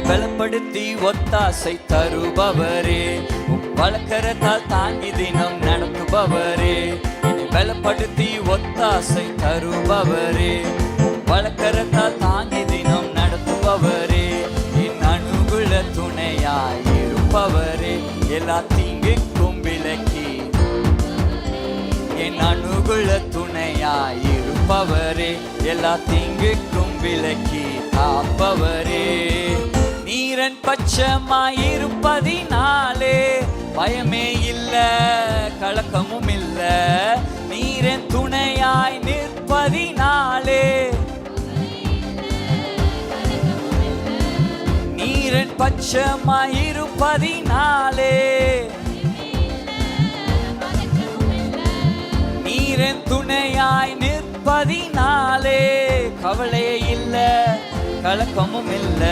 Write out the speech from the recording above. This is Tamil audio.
பலப்படுத்தி ஒத்தாசை தருபவரே, வழக்கரத்தால் தாங்கி தினம் நடத்துபவரே. என்னை பலப்படுத்தி ஒத்தாசை தருபவரே, வழக்கரத்தால் தாங்கி தினம் நடத்துபவரே. என் அனுகுல துணையாயிருப்பவரே, எல்லா தீங்குக்கும் விலக்கி என் அனுகுல துணையாயிருப்பவரே, எல்லா தீங்குக்கும் விலக்கி காப்பவரே. நீரன் பட்சமாயிருப்பதினாலே பயமே இல்ல, கலக்கமும் இல்ல. நீரன் துணையாய் நிற்பதினாலே, நீரன் பட்சமாயிருப்பதினாலே, நீரன் துணையாய் நிற்பதினாலே கவலையே இல்ல, கலக்கமும் இல்ல.